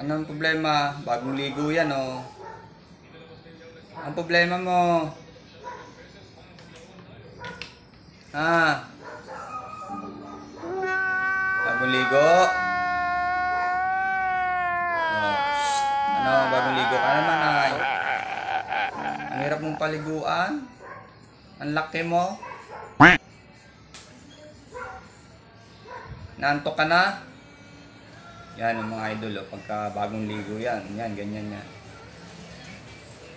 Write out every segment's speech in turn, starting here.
Anong problema? Bagong ligo yan, oh. Ang problema mo? Ha? Bagong ligo? Oh, shh. Ano? Bagong ligo ka naman, ay. Ang hirap mong paliguan. Ang laki mo. Naantok ka na? Yan ang mga idol, oh. Pagka bagong ligo yan. Yan, ganyan yan.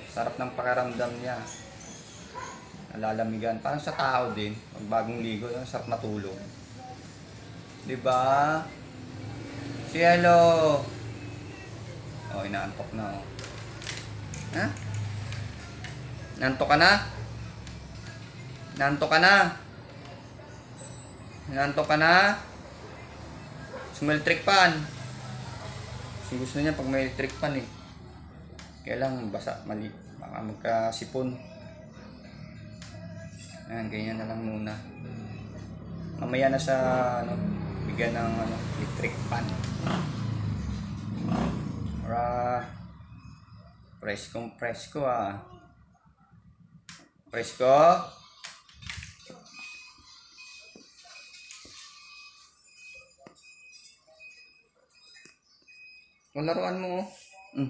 Sarap ng pakiramdam niya. Nalalamigan. Parang sa tao din. Pag bagong ligo, yung sarap matulog. Diba? Cielo! Oh, inaantok na, oh. Ha? Naantok ka na? Naantok ka na? Naantok ka na? Sumeltrik pan. Kasi gusto niya pag may electric pan eh. Kaya lang basa, mali. Baka magkasipon. Ayan, ganyan na lang muna. Mamaya na sa bigyan ng electric pan. Para presko ah. Presko. Yung laruan mo, oh.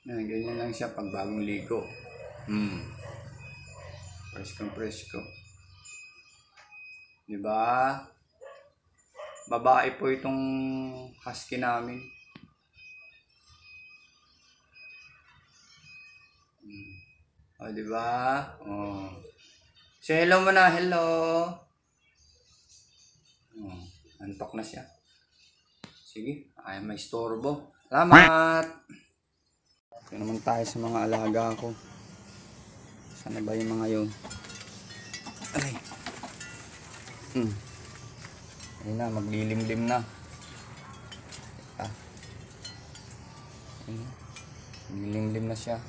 Ganyan lang siya pag bagong ligo. Presko. Diba? Babae po itong husky namin. O, diba? Oh. Say hello mo na, hello. Oh, antok na siya. Sige, ay may istorbo. Salamat! Ito naman tayo sa mga alaga ko. Sana ba yung mga yun? Ay. Ayun na, maglilimlim na. Maglilimlim na siya.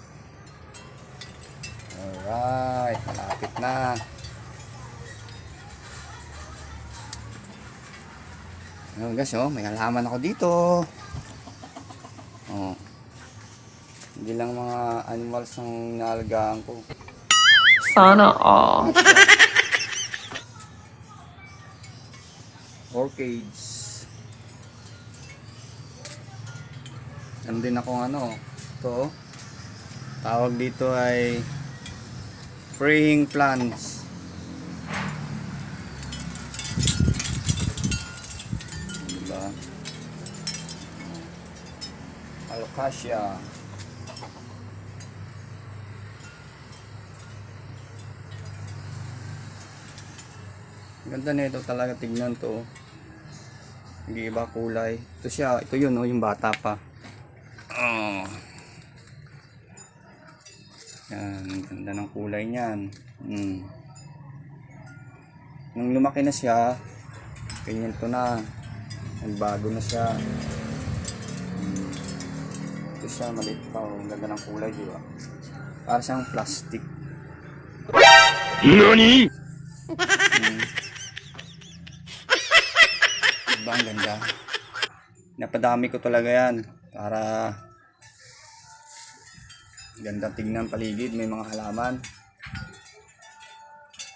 Alright, malapit na. Ayun guys, oh, may halaman ako dito. Oh. Hindi lang mga animals ang inaalagaan ko. Sana all. Orchids. Nandun akong ito. Tawag dito ay praying plants. Diba? Alocasia. Ganda nito talaga, tignan to. Hindi iba kulay. Ito siya, ito yun, yung bata pa. Oh. Yan, ganda ng kulay niyan. Nung lumaki na siya, ganyan to na. Nagbago na siya. Ito siya, maliit pa. Ang ganda ng kulay, di ba? Para siyang plastic. NANI?! Diba, ang ganda. Napadami ko talaga yan. Para ganda tignan paligid, may mga halaman.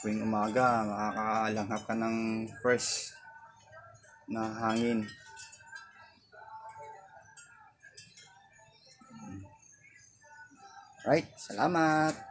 Tuwing umaga, makakalanghap ka ng fresh na hangin. Right, salamat!